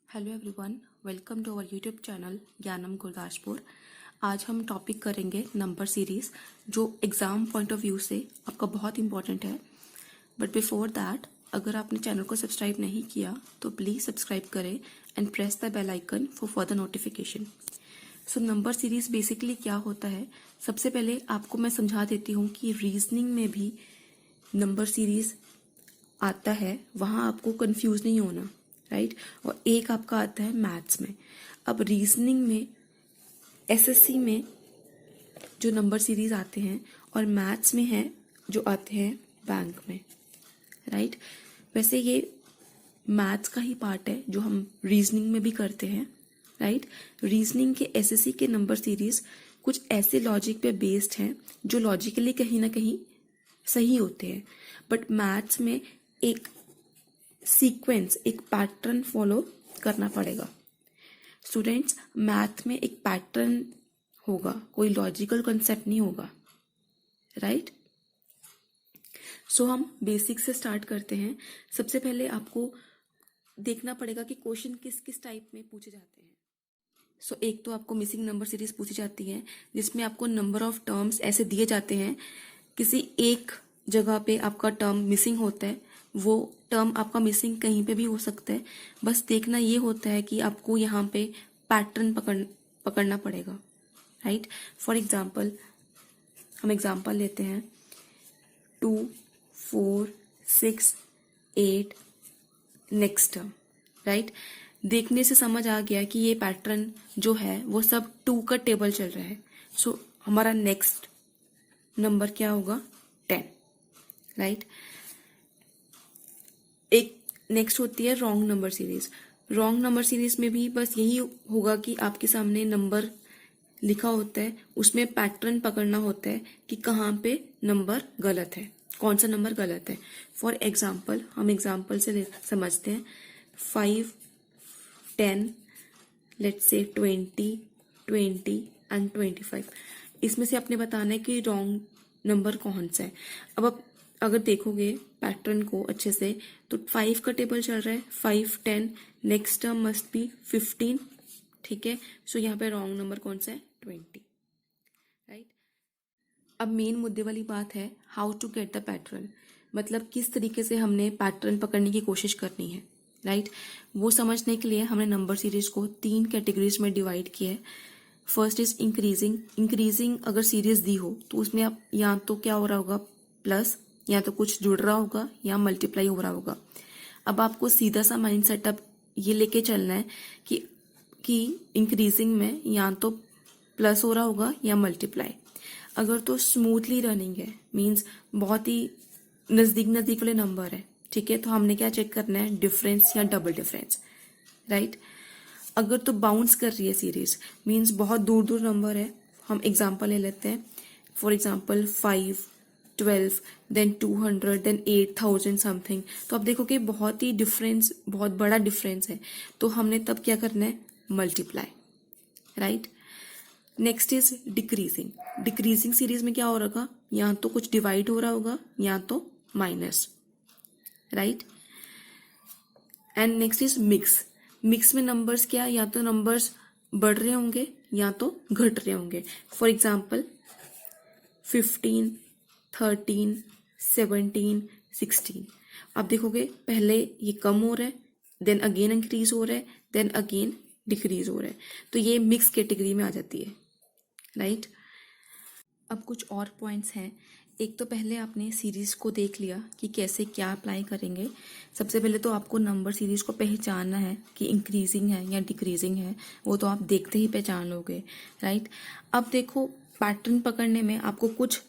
Hello everyone, welcome to our YouTube channel Gyanam Gurdaspur. आज हम topic करेंगे नंबर सीरीज, जो एग्ज़ाम पॉइंट ऑफ व्यू से आपका बहुत इंपॉर्टेंट है। बट बिफोर दैट, अगर आपने चैनल को सब्सक्राइब नहीं किया तो प्लीज़ सब्सक्राइब करें and press the bell icon for further notification. So number series basically क्या होता है, सबसे पहले आपको मैं समझा देती हूँ कि रीजनिंग में भी नंबर सीरीज आता है, वहाँ आपको कंफ्यूज नहीं होना, राइट। और एक आपका आता है मैथ्स में। अब रीजनिंग में, एसएससी में जो नंबर सीरीज आते हैं और मैथ्स में है जो आते हैं बैंक में, राइट। वैसे ये मैथ्स का ही पार्ट है जो हम रीजनिंग में भी करते हैं, राइट। रीजनिंग के एसएससी के नंबर सीरीज कुछ ऐसे लॉजिक पे बेस्ड हैं जो लॉजिकली कहीं ना कहीं सही होते हैं, बट मैथ्स में एक सीक्वेंस, एक पैटर्न फॉलो करना पड़ेगा। स्टूडेंट्स, मैथ में एक पैटर्न होगा, कोई लॉजिकल कंसेप्ट नहीं होगा, राइट। सो हम बेसिक से स्टार्ट करते हैं। सबसे पहले आपको देखना पड़ेगा कि क्वेश्चन किस किस टाइप में पूछे जाते हैं। सो एक तो आपको मिसिंग नंबर सीरीज पूछी जाती है, जिसमें आपको नंबर ऑफ टर्म्स ऐसे दिए जाते हैं, किसी एक जगह पे आपका टर्म मिसिंग होता है, वो टर्म आपका मिसिंग कहीं पे भी हो सकता है। बस देखना ये होता है कि आपको यहाँ पे पैटर्न पकड़ना पड़ेगा, राइट। फॉर एग्जाम्पल, हम एग्जाम्पल लेते हैं 2, 4, 6, 8 नेक्स्ट टर्म, राइट। देखने से समझ आ गया कि ये पैटर्न जो है वो सब 2 का टेबल चल रहा है। सो हमारा नेक्स्ट नंबर क्या होगा? 10, राइट। एक नेक्स्ट होती है wrong number series. Wrong number series में भी बस यही होगा कि आपके सामने नंबर लिखा होता है, उसमें पैटर्न पकड़ना होता है कि कहाँ पे नंबर गलत है, कौन सा नंबर गलत है। फॉर एग्जाम्पल, हम एग्जाम्पल से समझते हैं 5, 10, लेट्स से 20, 20 एंड 25। इसमें से आपने बताना है कि रॉन्ग नंबर कौन सा है। अब आप अगर देखोगे पैटर्न को अच्छे से, तो 5 का टेबल चल रहा है, 5, 10, नेक्स्ट टर्म मस्ट बी 15, ठीक है। सो यहाँ पे रॉन्ग नंबर कौन सा है? 20, राइट। अब मेन मुद्दे वाली बात है, how to get the pattern, मतलब किस तरीके से हमने पैटर्न पकड़ने की कोशिश करनी है, राइट। वो समझने के लिए हमने नंबर सीरीज को 3 कैटेगरीज में डिवाइड किया है। First is increasing. इंक्रीजिंग अगर सीरीज दी हो तो उसमें आप या तो क्या हो रहा होगा, प्लस, या तो कुछ जुड़ रहा होगा या मल्टीप्लाई हो रहा होगा। अब आपको सीधा सा माइंड सेटअप ये लेके चलना है कि इंक्रीजिंग में या तो प्लस हो रहा होगा या मल्टीप्लाई। अगर तो स्मूथली रनिंग है, मीन्स बहुत ही नजदीक नजदीक वाले नंबर है, ठीक है, तो हमने क्या चेक करना है? डिफरेंस या डबल डिफरेंस, राइट। अगर तो बाउंस कर रही है सीरीज, मीन्स बहुत दूर दूर नंबर है, हम एग्जांपल ले लेते हैं। For example 5, 12, then 200, then 8000 something. तो आप देखोगे बहुत ही डिफरेंस, बहुत बड़ा डिफरेंस है, तो हमने तब क्या करना है? Multiply, right. Next is decreasing. Decreasing series में क्या हो रहा होगा? या तो कुछ डिवाइड हो रहा होगा या तो minus, right. And next is mix. Mix में नंबर्स क्या, या तो नंबर्स बढ़ रहे होंगे या तो घट रहे होंगे। For example 15, 13, 17, 16। आप देखोगे पहले ये कम हो रहा है, देन अगेन इंक्रीज हो रहा है, देन अगेन डिक्रीज हो रहा है, तो ये मिक्स कैटेगरी में आ जाती है, राइट। अब कुछ और पॉइंट्स हैं। एक तो पहले आपने सीरीज को देख लिया कि कैसे क्या अप्लाई करेंगे। सबसे पहले तो आपको नंबर सीरीज को पहचानना है कि इंक्रीजिंग है या डिक्रीजिंग है, वो तो आप देखते ही पहचान लोगे, राइट। अब देखो, पैटर्न पकड़ने में आपको कुछ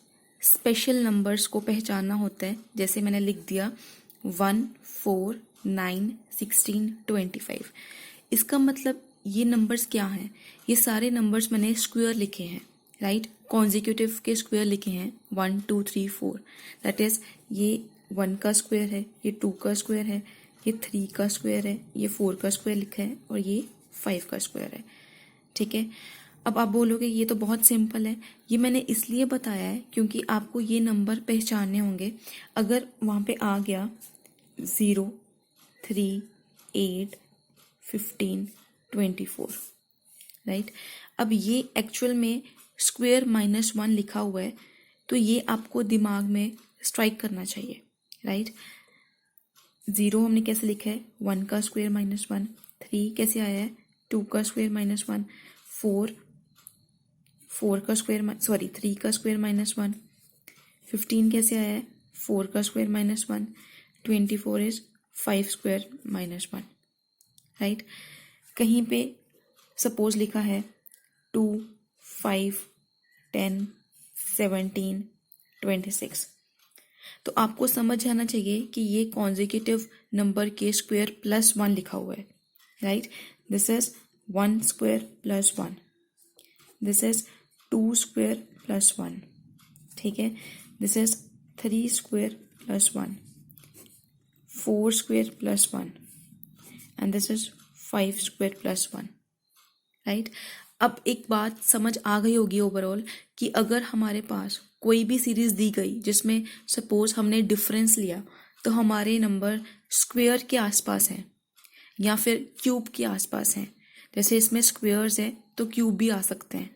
स्पेशल नंबर्स को पहचानना होता है, जैसे मैंने लिख दिया 1, 4, 9, 16, 25। इसका मतलब ये नंबर्स क्या हैं? ये सारे नंबर्स मैंने स्क्वायर लिखे हैं, राइट। कॉन्जिक्यूटिव के स्क्वायर लिखे हैं 1, 2, 3, 4। दैट इज ये 1 का स्क्वायर है, ये 2 का स्क्वायर है, ये 3 का स्क्वायर है, ये 4 का स्क्वायर लिखा है और ये 5 का स्क्वायर है, ठीक है। अब आप बोलोगे ये तो बहुत सिंपल है। ये मैंने इसलिए बताया है क्योंकि आपको ये नंबर पहचानने होंगे। अगर वहाँ पे आ गया 0, 3, 8, 15, 24, राइट। अब ये एक्चुअल में स्क्वायर -1 लिखा हुआ है, तो ये आपको दिमाग में स्ट्राइक करना चाहिए, राइट। 0 हमने कैसे लिखा है, 1 का स्क्वायर -1, 3 कैसे आया है, 2 का स्क्वायर -1, 4 का स्क्वायर 3 का स्क्वायर -1, 15 कैसे आया है, 4 का स्क्वायर -1, 24 इज 5 स्क्वायर -1, राइट। कहीं पे सपोज लिखा है 2, 5, 10, 17, 26, तो आपको समझ आना चाहिए कि ये कॉन्जिक्यूटिव नंबर के स्क्वायर +1 लिखा हुआ है, right. This is 1 square +1, this is 2 square +1, ठीक है। This is 3 square +1, 4 square +1, and this is 5 square +1, right. अब एक बात समझ आ गई होगी ओवरऑल कि अगर हमारे पास कोई भी सीरीज दी गई जिसमें सपोज हमने डिफरेंस लिया, तो हमारे नंबर स्क्वायर के आसपास हैं या फिर क्यूब के आसपास हैं। जैसे इसमें स्क्वायर्स है तो क्यूब भी आ सकते हैं।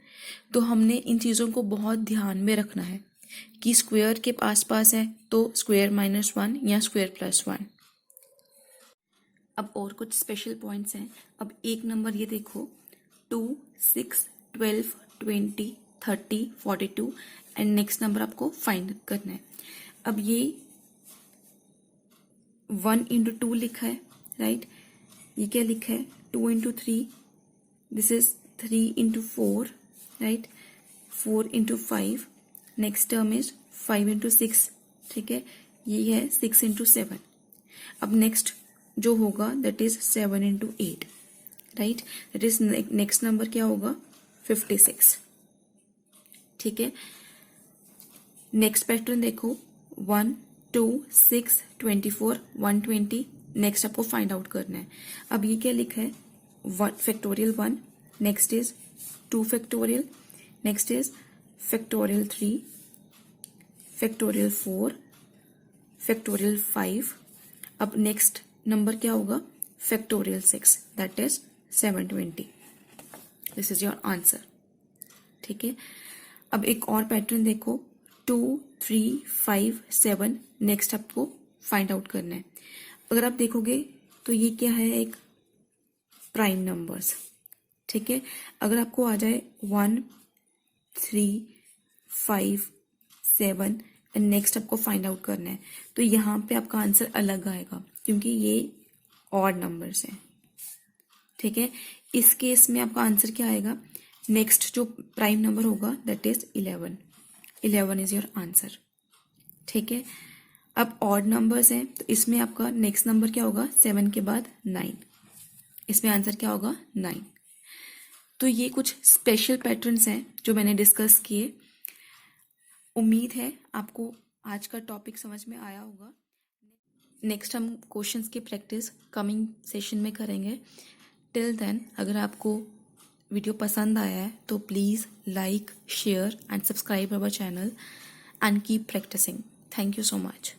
तो हमने इन चीज़ों को बहुत ध्यान में रखना है कि स्क्वायर के आसपास है तो स्क्वायर -1 या स्क्वायर +1। अब और कुछ स्पेशल पॉइंट्स हैं। अब एक नंबर ये देखो, 2, 6, 12, 20, 30, 42 एंड नेक्स्ट नंबर आपको फाइंड करना है। अब ये 1 × 2 लिखा है, राइट। ये क्या लिखा है, 2 × 3, this is 3 × 4, right, 4 × 5, next term is 5 × 6, ठीक है। ये है 6 × 7। अब नेक्स्ट जो होगा that is 7 × 8, right. That is next number क्या होगा, 56, ठीक है। नेक्स्ट पैटर्न देखो, 1, 2, 6, 24, 120, नेक्स्ट आपको फाइंड आउट करना है। अब ये क्या लिखा है, 1 factorial 1, next is 2 factorial, next is factorial 3, factorial 4, factorial 5। अब नेक्स्ट नंबर क्या होगा, factorial 6, that is 720। This is your answer, ठीक है। अब एक और पैटर्न देखो, 2, 3, 5, 7, नेक्स्ट आपको फाइंड आउट करना है। अगर आप देखोगे तो ये क्या है, एक प्राइम नंबर्स, ठीक है। अगर आपको आ जाए 1, 3, 5, 7 एंड नेक्स्ट आपको फाइंड आउट करना है, तो यहाँ पे आपका आंसर अलग आएगा क्योंकि ये ऑड नंबर्स हैं, ठीक है। इस केस में आपका आंसर क्या आएगा, नेक्स्ट जो प्राइम नंबर होगा that is 11, 11 is your answer, ठीक है। अब ऑड नंबर्स हैं तो इसमें आपका नेक्स्ट नंबर क्या होगा, 7 के बाद 9, इसमें आंसर क्या होगा, 9। तो ये कुछ स्पेशल पैटर्न्स हैं जो मैंने डिस्कस किए। उम्मीद है आपको आज का टॉपिक समझ में आया होगा। नेक्स्ट हम क्वेश्चंस की प्रैक्टिस कमिंग सेशन में करेंगे। टिल देन अगर आपको वीडियो पसंद आया है तो please like, share and subscribe our channel and keep practising. Thank you so much.